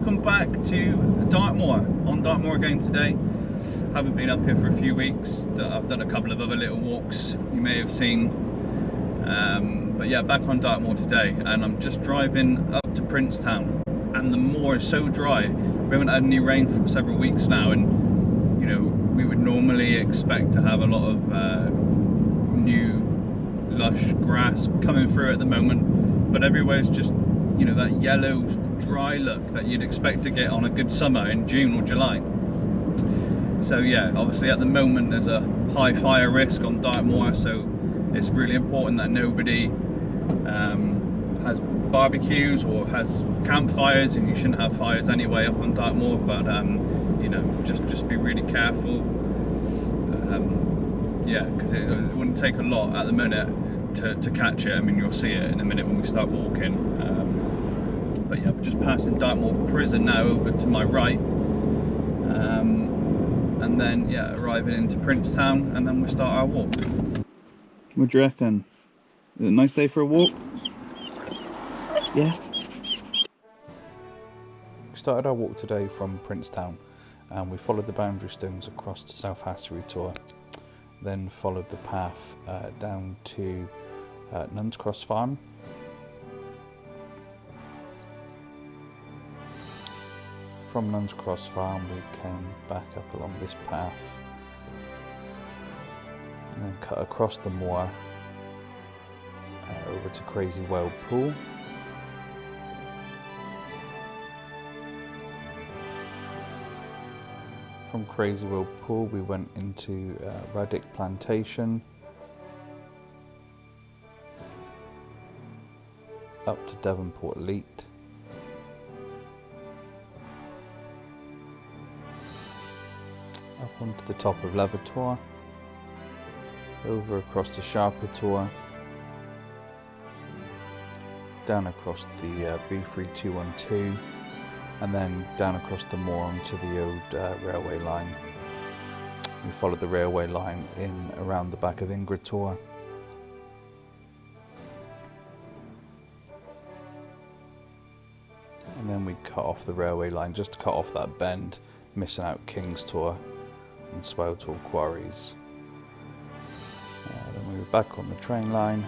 welcome back to Dartmoor. On Dartmoor again today. Haven't been up here for a few weeks. I've done a couple of other little walks you may have seen. But yeah, back on Dartmoor today, and I'm just driving up to Princetown, and the moor is so dry. We haven't had any rain for several weeks now, and you know, we would normally expect to have a lot of new lush grass coming through at the moment, but everywhere's just, you know, that yellow dry look that you'd expect to get on a good summer in June or July. So yeah, obviously at the moment there's a high fire risk on Dartmoor, so it's really important that nobody has barbecues or has campfires, and you shouldn't have fires anyway up on Dartmoor, but you know, just be really careful. Yeah, because it wouldn't take a lot at the minute to catch it. I mean, you'll see it in a minute when we start walking. But yeah, we're just passing Dartmoor Prison now over to my right, and then yeah, arriving into Princetown, and then we'll start our walk. What do you reckon? Is it a nice day for a walk? Yeah. We started our walk today from Princetown, and we followed the boundary stones across to South Tor, then followed the path down to Nuns Cross Farm. From Nuns Cross Farm we came back up along this path and then cut across the moor over to Crazy Well Pool. From Crazy Well Pool we went into Radic Plantation, up to Devonport Leat, up onto the top of Levertor, over across to Sharpetor, down across the B3212, and then down across the moor onto the old railway line. We followed the railway line in around the back of Ingrator. And then we cut off the railway line just to cut off that bend, missing out Kingstor and Swelltor quarries. Then we were back on the train line,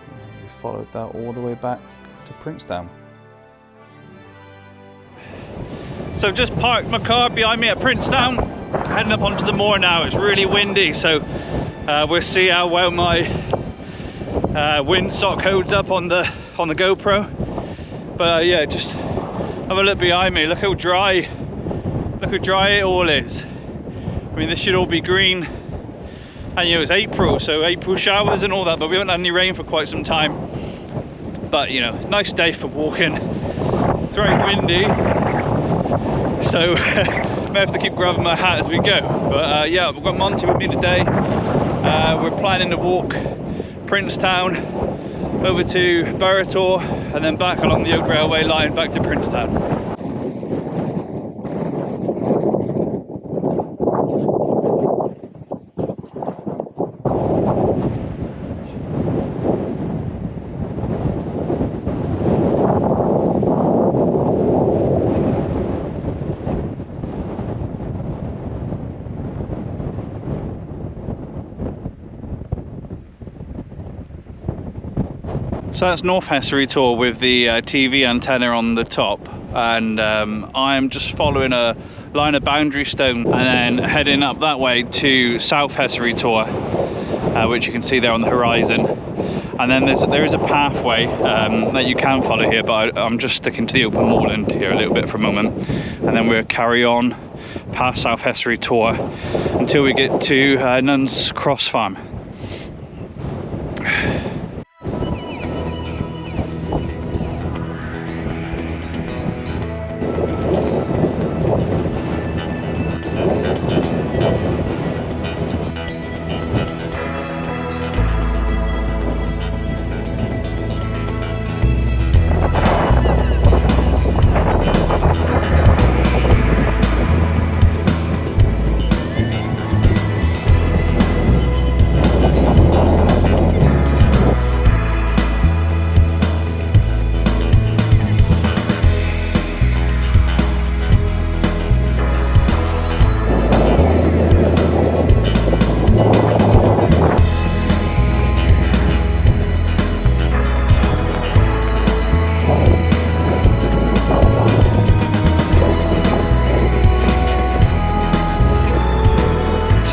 and we followed that all the way back to Princetown. So just parked my car behind me at Princetown, heading up onto the moor now. It's really windy, so we'll see how well my windsock holds up on the GoPro. But yeah, just have a look behind me. Look how dry it all is. I mean, this should all be green, and you know, it's April, so April showers and all that, but we haven't had any rain for quite some time. But you know, nice day for walking. It's very windy, so may have to keep grabbing my hat as we go. But yeah, we've got Monty with me today. We're planning to walk Princetown over to Burrator, and then back along the old railway line back to Princetown. So that's North Tor with the TV antenna on the top, and I'm just following a line of boundary stone and then heading up that way to South Tor, which you can see there on the horizon. And then there is a pathway that you can follow here, but I'm just sticking to the open moorland here a little bit for a moment, and then we'll carry on past South Tor until we get to Nuns Cross Farm.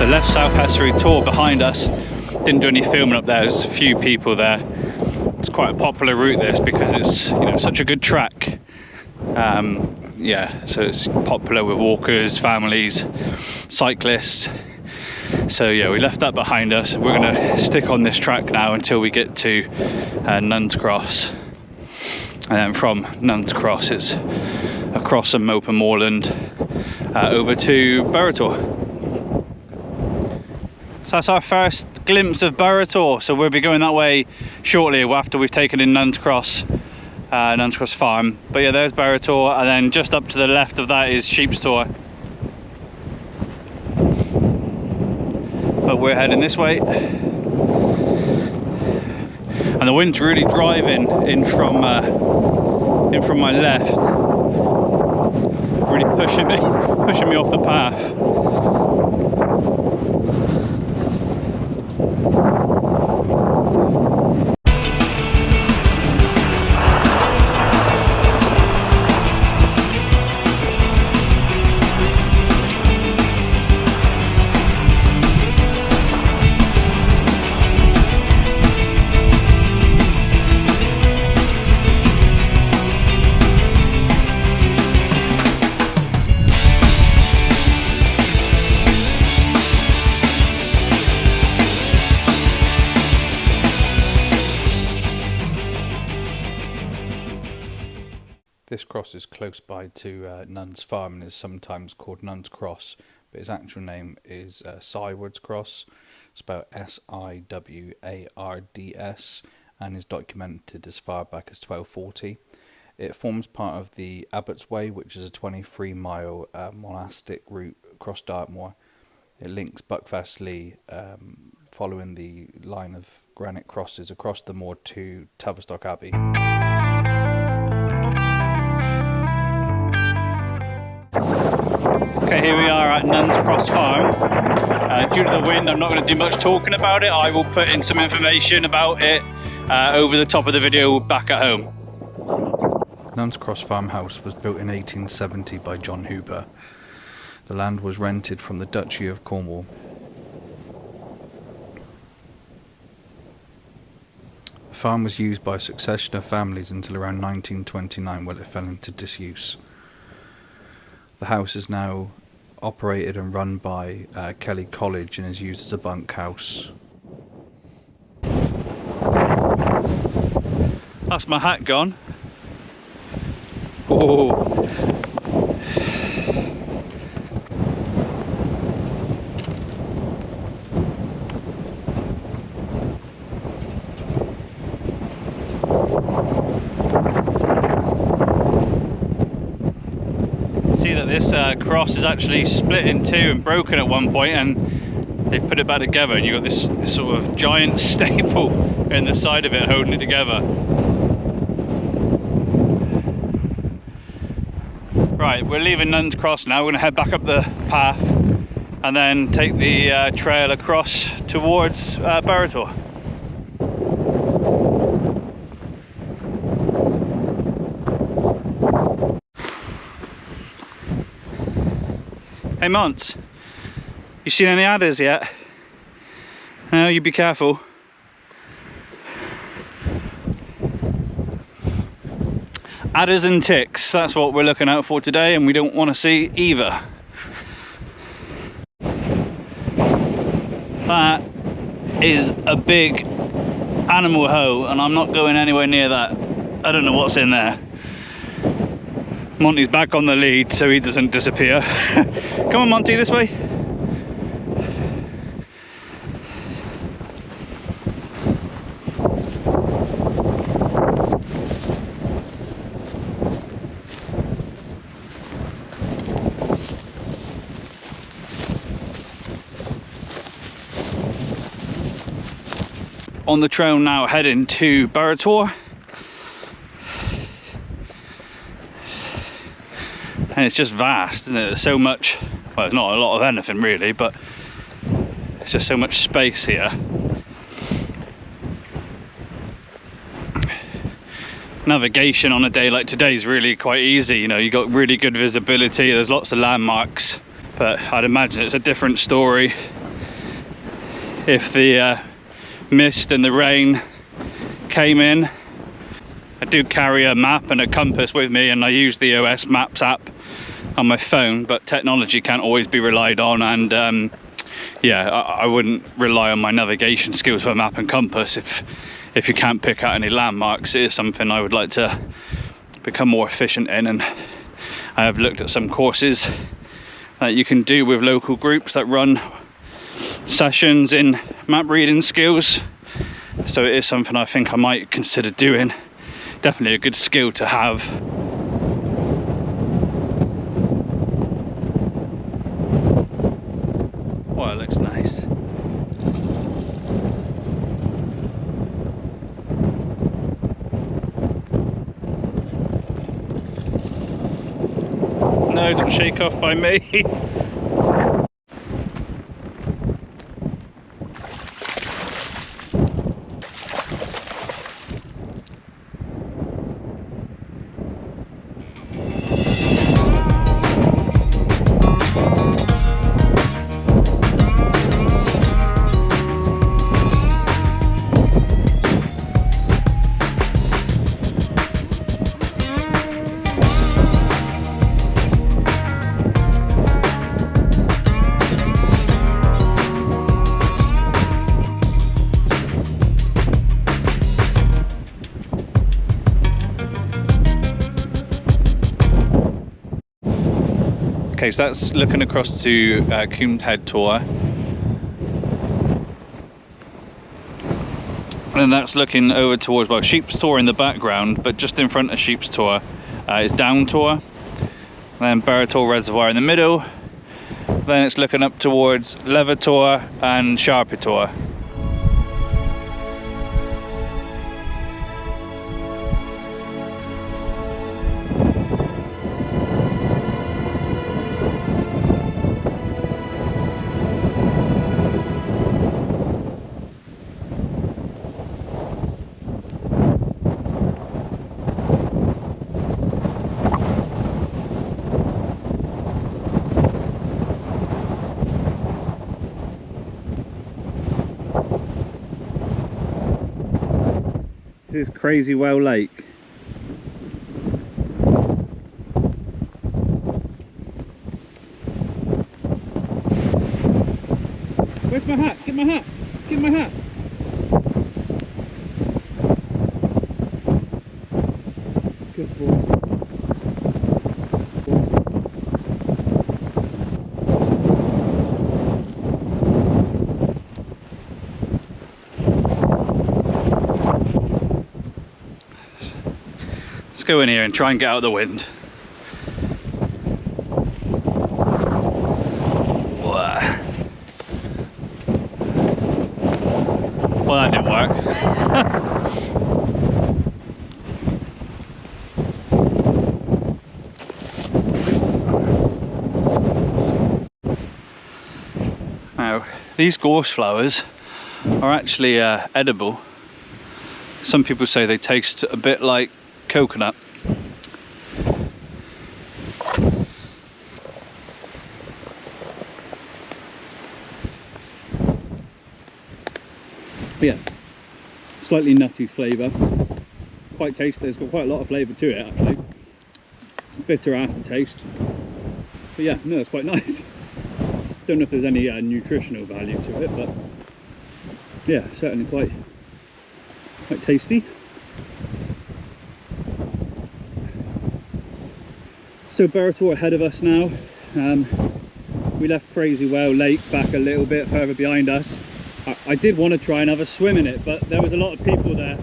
So left South Hessery tour behind us. Didn't do any filming up there. There's a few people there. It's quite a popular route, this, because it's, you know, such a good track. Yeah, so it's popular with walkers, families, cyclists. So yeah, we left that behind us. We're going to stick on this track now until we get to Nuns Cross, and then from Nuns Cross it's across some open moorland over to Burrator. So that's our first glimpse of Burrator. So we'll be going that way shortly after we've taken in Nuns Cross Farm. But yeah, there's Burrator, and then just up to the left of that is Sheepstor. But we're heading this way, and the wind's really driving in from my left, really pushing me off the path. This cross is close by to Nuns Farm and is sometimes called Nuns Cross, but its actual name is Siwards Cross, spelled Siwards, and is documented as far back as 1240. It forms part of the Abbott's Way, which is a 23-mile monastic route across Dartmoor. It links Buckfastleigh, following the line of granite crosses across the moor, to Tavistock Abbey. Okay, here we are at Nuns Cross Farm. Due to the wind, I'm not going to do much talking about it. I will put in some information about it over the top of the video back at home. Nuns Cross Farmhouse was built in 1870 by John Huber. The land was rented from the Duchy of Cornwall. The farm was used by a succession of families until around 1929, when it fell into disuse. The house is now operated and run by Kelly College and is used as a bunkhouse. That's my hat gone. Oh. See that this cross is actually split in two and broken at one point, and they've put it back together, and you've got this sort of giant staple in the side of it holding it together. Right, we're leaving Nuns Cross now. We're going to head back up the path and then take the trail across towards Burrator. Hey Mont, you seen any adders yet? No, you be careful. Adders and ticks, that's what we're looking out for today, and we don't want to see either. That is a big animal hoe, and I'm not going anywhere near that. I don't know what's in there. Monty's back on the lead so he doesn't disappear. Come on Monty, this way. On the trail now, heading to Burrator. And it's just vast, isn't it? There's so much, well, it's not a lot of anything really, but it's just so much space here. Navigation on a day like today is really quite easy, you know, you got really good visibility, there's lots of landmarks, but I'd imagine it's a different story if the mist and the rain came in. I do carry a map and a compass with me, and I use the OS Maps app on my phone, but technology can't always be relied on, and yeah, I wouldn't rely on my navigation skills for a map and compass if you can't pick out any landmarks. It is something I would like to become more efficient in, and I have looked at some courses that you can do with local groups that run sessions in map reading skills, so it is something I think I might consider doing. Definitely a good skill to have. Oh, it looks nice. No, don't shake off by me. Okay, so that's looking across to Coombe Head Tor, and that's looking over towards, well, Sheep's Tor in the background, but just in front of Sheep's Tor is Down Tor, then Burrator Reservoir in the middle, then it's looking up towards Lever Tor and Sharpie Tor. This is Crazy Well Lake. Where's my hat? Get my hat! Get my hat! Good boy. Let's go in here and try and get out of the wind. Whoa. Well, that didn't work. Now, these gorse flowers are actually edible. Some people say they taste a bit like coconut. Yeah, slightly nutty flavour, quite tasty. It's got quite a lot of flavour to it actually. Bitter aftertaste, but yeah, no, it's quite nice. Don't know if there's any nutritional value to it, but yeah, certainly quite tasty. So Burrator ahead of us now. We left Crazy Well Lake back a little bit further behind us. I did want to try and have a swim in it, but there was a lot of people there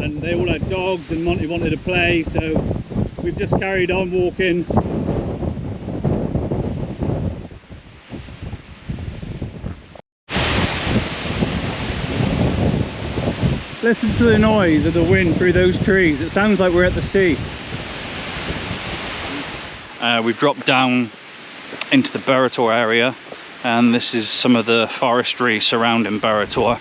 and they all had dogs and Monty wanted to play, so we've just carried on walking. Listen to the noise of the wind through those trees. It sounds like we're at the sea. We've dropped down into the Burrator area, and this is some of the forestry surrounding Burrator.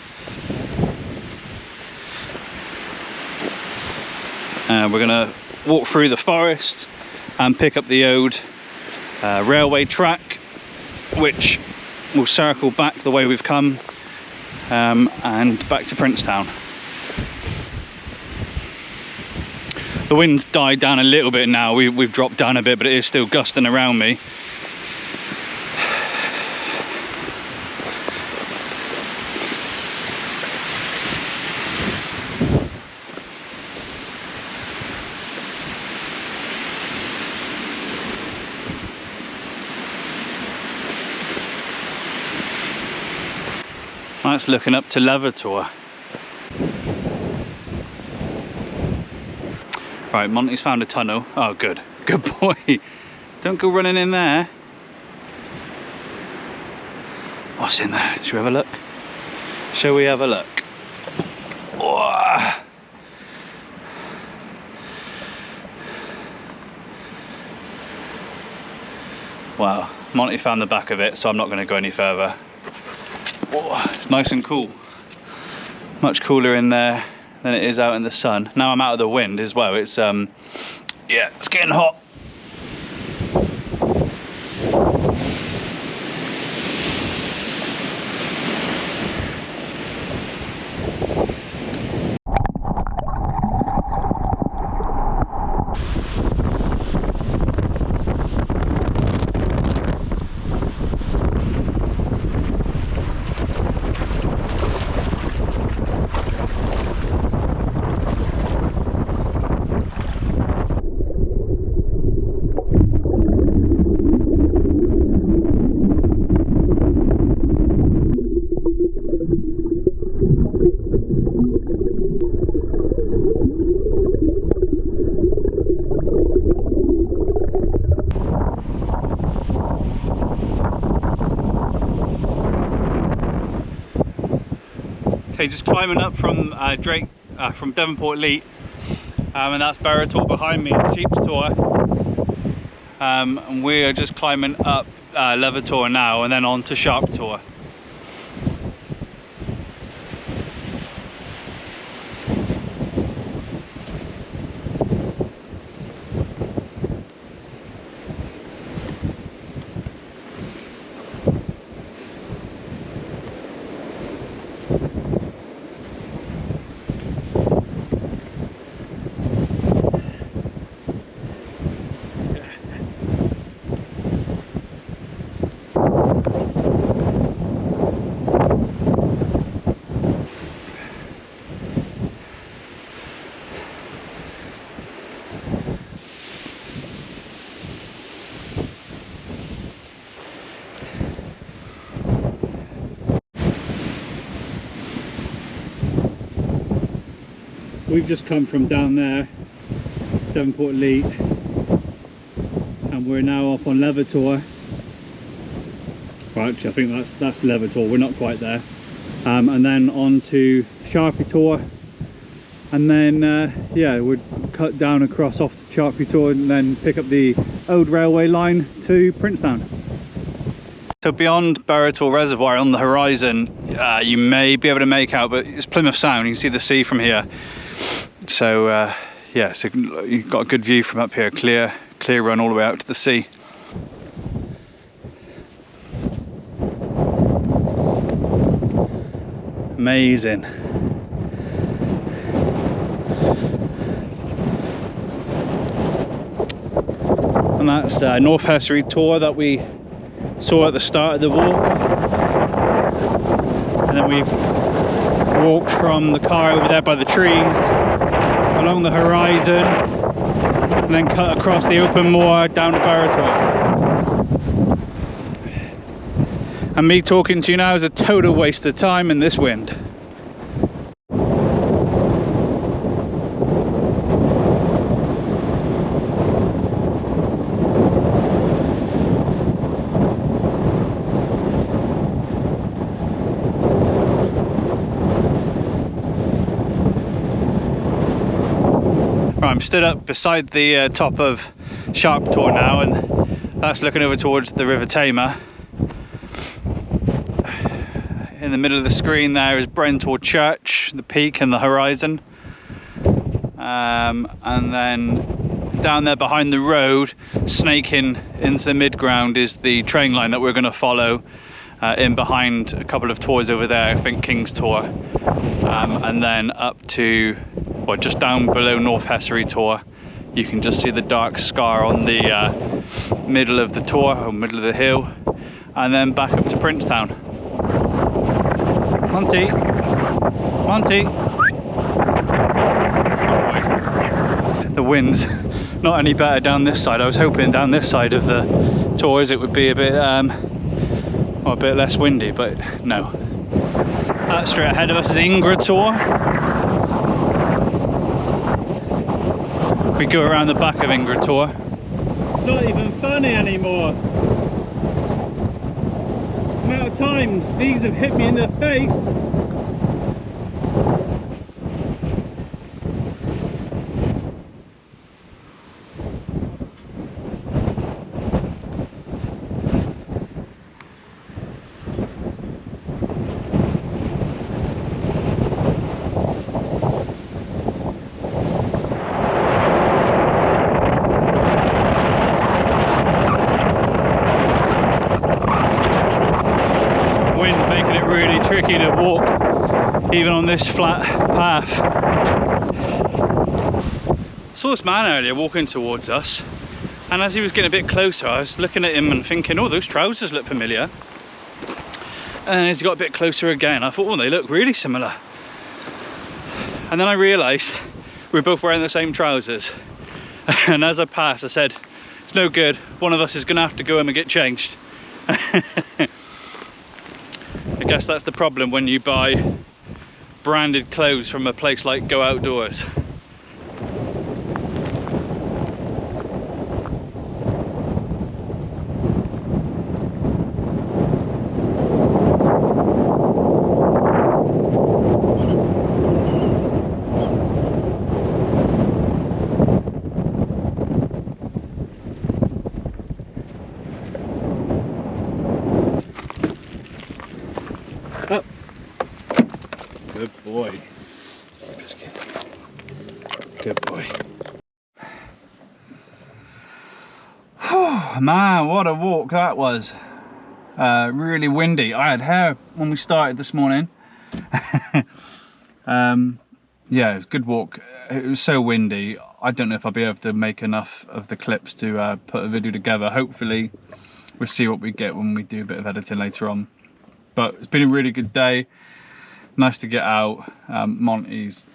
We're going to walk through the forest and pick up the old railway track, which we'll circle back the way we've come and back to Princetown. The wind's died down a little bit now. We've dropped down a bit, but it is still gusting around me. That's looking up to Levertor. Right, Monty's found a tunnel. Oh, good. Good boy. Don't go running in there. What's in there? Shall we have a look? Shall we have a look? Oh. Wow, Monty found the back of it, so I'm not going to go any further. Oh, it's nice and cool. Much cooler in there than it is out in the sun. Now I'm out of the wind as well. It's yeah, it's getting hot. Okay, just climbing up from from Devonport Leet, and that's Burrator behind me, Sheep's Tor, and we are just climbing up Levertor now, and then on to Sharp Tor. We've just come from down there, Devonport Leet, and we're now up on Levertor. Well, actually, I think that's Levertor. We're not quite there. And then on to Sharpie Tor, and then yeah, we'd cut down across off the Sharpie Tor and then pick up the old railway line to Princetown. So beyond Burrator Reservoir on the horizon, you may be able to make out, but it's Plymouth Sound. You can see the sea from here. So yeah, so you've got a good view from up here, clear run all the way out to the sea. Amazing. And that's North Hessery Tor that we saw at the start of the walk, and then we've walked from the car over there by the trees along the horizon, and then cut across the open moor down to Burrator. And me talking to you now is a total waste of time in this wind. I'm stood up beside the top of Sharp Tor now, and that's looking over towards the River Tamar. In the middle of the screen there is Brentor Church, the peak and the horizon, and then down there behind the road, snaking into the midground, is the train line that we're going to follow in behind a couple of tours over there, I think King's Tour, and then up to, well, just down below North Hessery Tour. You can just see the dark scar on the middle of the tour, or middle of the hill, and then back up to Princetown. Monty, Monty. The wind's not any better down this side. I was hoping down this side of the tours it would be a bit, well, a bit less windy, but no. Straight ahead of us is Burrator. We go around the back of Burrator. It's not even funny anymore. The amount of times these have hit me in the face. Tricky to walk even on this flat path. Saw this man earlier walking towards us, and as he was getting a bit closer I was looking at him and thinking, oh, those trousers look familiar. And as he got a bit closer again I thought, oh, they look really similar. And then I realised we were both wearing the same trousers. And as I passed I said, it's no good, one of us is gonna have to go home and get changed. I guess that's the problem when you buy branded clothes from a place like Go Outdoors. Oh. Good boy. Good boy. Oh, man, what a walk that was. Really windy. I had hair when we started this morning. Yeah, it was a good walk. It was so windy. I don't know if I'll be able to make enough of the clips to put a video together. Hopefully we'll see what we get when we do a bit of editing later on. But it's been a really good day. Nice to get out. Monty's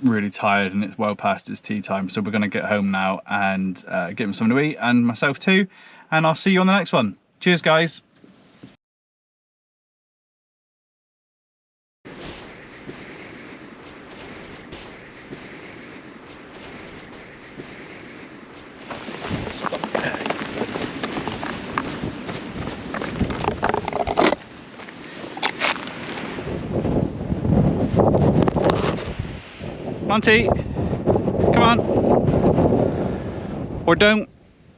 really tired and it's well past his tea time, so we're going to get home now and get him something to eat, and myself too, and I'll see you on the next one. Cheers, guys. Monty, come on. Or don't.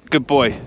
Good boy.